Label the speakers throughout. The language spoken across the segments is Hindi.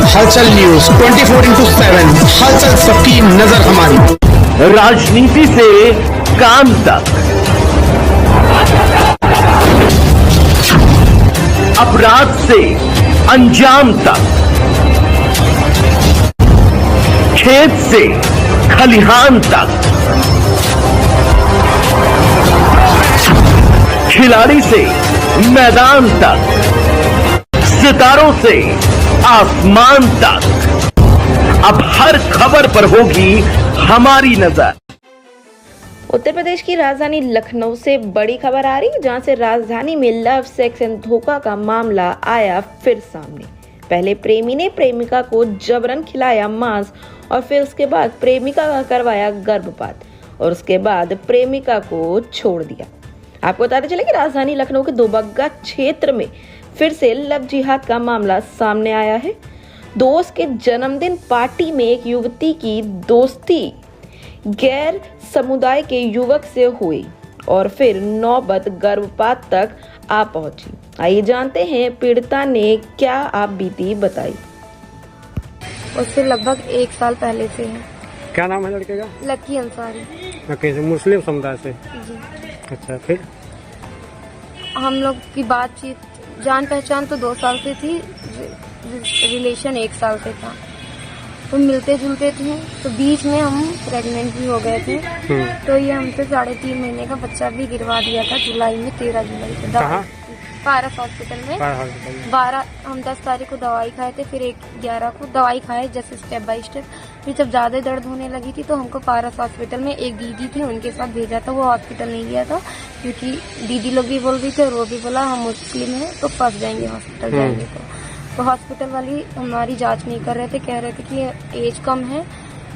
Speaker 1: हलचल न्यूज 24/7 हलचल सबकी नजर हमारी।
Speaker 2: राजनीति से काम तक, अपराध से अंजाम तक, खेत से खलिहान तक, खिलाड़ी से मैदान तक, सितारों से आसमान तक, अब हर खबर पर होगी हमारी नजर।
Speaker 3: उत्तर प्रदेश की राजधानी लखनऊ से बड़ी खबर आ रही है, जहां से राजधानी में लव, सेक्स एंड धोखा का मामला आया फिर सामने। पहले प्रेमी ने प्रेमिका को जबरन खिलाया मांस और फिर उसके बाद प्रेमिका का करवाया गर्भपात और उसके बाद प्रेमिका को छोड़ दिया। आपको बताते चले कि राजधानी लखनऊ के दोबग्गा क्षेत्र में फिर से लव जिहाद का मामला सामने आया है। दोस्त के जन्मदिन पार्टी में एक युवती की दोस्ती गैर समुदाय के युवक से हुई और फिर नौबत गर्भपात तक आ पहुंची। आइए जानते हैं पीड़िता ने क्या आप बीती बताई।
Speaker 4: उससे लगभग 1 साल पहले से है।
Speaker 5: क्या नाम है लड़के का?
Speaker 4: लकी अंसारी।
Speaker 5: ओके, मुस्लिम समुदाय से।
Speaker 4: जी।
Speaker 5: अच्छा, फिर
Speaker 4: हम लोग की बातचीत, जान पहचान तो 2 साल से थी, रिलेशन 1 साल से था। तो मिलते जुलते थे, तो बीच में हम प्रेग्नेंट भी हो गए थे। तो ये हमसे 3.5 महीने का बच्चा भी गिरवा दिया था जुलाई में, 13 जुलाई को पारस हॉस्पिटल में। 12 हम 10 तारीख को दवाई खाए थे, फिर 11 को दवाई खाए जैसे स्टेप बाय स्टेप। फिर जब ज्यादा दर्द होने लगी थी तो हमको पारस हॉस्पिटल में एक दीदी थी, उनके साथ भेजा था। वो हॉस्पिटल नहीं गया था क्योंकि दीदी लोग भी बोल रही थी और वो भी बोला हम मुस्लिम हैं तो फंस जाएंगे हॉस्पिटल जाएंगे। तो हॉस्पिटल वाली हमारी जांच नहीं कर रहे थे, कह रहे थे कि एज कम है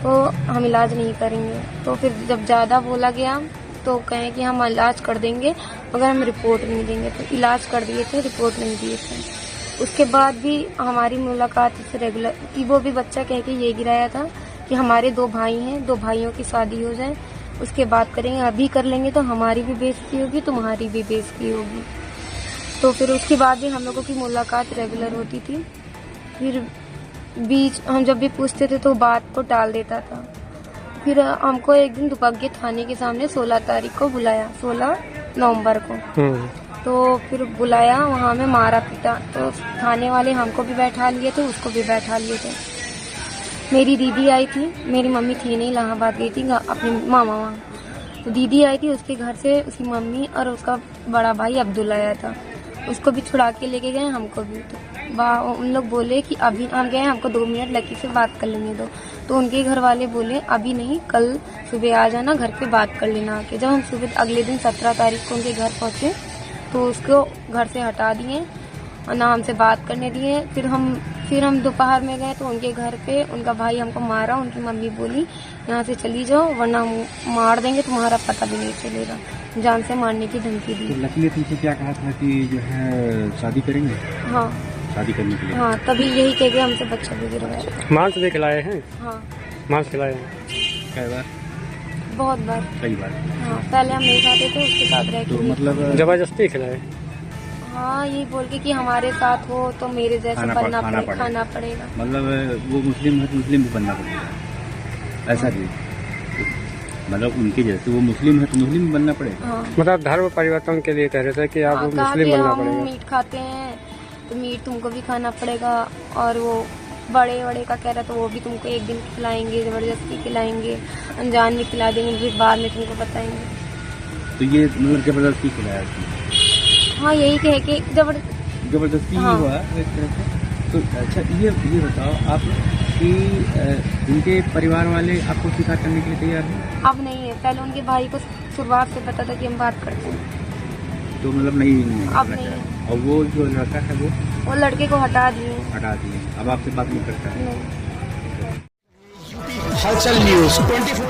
Speaker 4: तो हम इलाज नहीं करेंगे। तो फिर जब ज्यादा बोला गया तो कहें कि हम इलाज कर देंगे मगर हम रिपोर्ट नहीं देंगे। तो इलाज कर दिए थे, रिपोर्ट नहीं दिए थे। उसके बाद भी हमारी मुलाकात इससे रेगुलर कि वो भी बच्चा कह के ये गिराया था कि हमारे 2 भाई हैं, 2 भाइयों की शादी हो जाए उसके बाद करेंगे, अभी कर लेंगे तो हमारी भी बेइज्जती होगी तुम्हारी भी बेइज्जती होगी। तो फिर उसके बाद भी हम लोगों की मुलाकात रेगुलर होती थी। फिर बीच हम जब भी पूछते थे तो बात को टाल देता था। फिर हमको एक दिन दुबग्गे थाने के सामने 16 तारीख को बुलाया, 16 नवंबर को। तो फिर बुलाया, वहाँ में मारा पीटा। तो थाने वाले हमको भी बैठा लिए थे, उसको भी बैठा लिए थे। मेरी दीदी आई थी, मेरी मम्मी थी नहीं, इलाहाबाद गई थी अपने मामा वहाँ। तो दीदी आई थी, उसके घर से उसकी मम्मी और उसका बड़ा भाई अब्दुल आया था। उसको भी छुड़ा के लेके गए, हमको भी। तो उन लोग बोले कि अभी हम गए, हमको 2 मिनट लकी से बात कर लेने दो। तो उनके घर वाले बोले अभी नहीं, कल सुबह आ जाना, घर पे बात कर लेना आके। जब हम सुबह अगले दिन 17 तारीख को उनके घर पहुंचे तो उसको घर से हटा दिए और ना हमसे बात करने दिए। फिर हम दोपहर में गए तो उनके घर पे उनका भाई हमको मारा। उनकी मम्मी बोली यहाँ से चली जाओ वरना मार देंगे, तुम्हारा पता भी नहीं चलेगा। जान से मारने की धमकी दी।
Speaker 6: तो लकी ने तुमसे क्या कहा था कि जो है शादी करेंगे?
Speaker 4: हाँ,
Speaker 6: शादी करने के लिए।
Speaker 4: हाँ, तभी यही कह के हमसे बच्चा भी गिरवाया।
Speaker 5: मांस भी खिलाए हैं?
Speaker 4: हाँ,
Speaker 5: मांस खिलाए हैं।
Speaker 6: कई बार?
Speaker 4: बहुत बार।
Speaker 6: कई बार।
Speaker 4: हाँ, पहले हम नहीं खाते थे, उसके साथ रह
Speaker 6: तो
Speaker 4: के
Speaker 6: मतलब
Speaker 5: जबरदस्ती खिलाए?
Speaker 4: हाँ, ये बोल के कि हमारे साथ हो तो मेरे जैसा खाना पड़ेगा।
Speaker 6: मतलब वो मुस्लिम है तो मुस्लिम भी बनना पड़ेगा, ऐसा भी? मतलब उनके जैसे वो मुस्लिम है तो मुस्लिम भी बनना पड़ेगा।
Speaker 4: हाँ।
Speaker 5: मतलब धर्म परिवर्तन के लिए कह रहे थे कि आप मुस्लिम बनना पड़ेगा।
Speaker 4: मीट खाते हैं तो मीट तुमको भी खाना पड़ेगा, और वो बड़े का कह रहा तो वो भी तुमको एक दिन खिलाएंगे, जबरदस्ती खिलाएंगे, अनजान में खिला देंगे, फिर बाद में तुमको बताएंगे।
Speaker 6: तो ये मतलब जबरदस्ती खिलाया उसने?
Speaker 4: हाँ, यही कह के
Speaker 6: जबरदस्ती ही हुआ एक तरह से। तो अच्छा ये बताओ आप कि उनके परिवार वाले आपको स्वीकार करने के लिए तैयार हैं?
Speaker 4: अब नहीं है, पहले उनके भाई को शुरुआत से पता था कि हम बात करते हैं।
Speaker 6: तो मतलब नहीं
Speaker 4: अब नहीं है।
Speaker 6: और वो जो लड़का है
Speaker 4: वो लड़के को हटा दिए।
Speaker 6: अब आपसे बात नहीं करता है?
Speaker 4: नहीं।
Speaker 1: हलचल न्यूज 24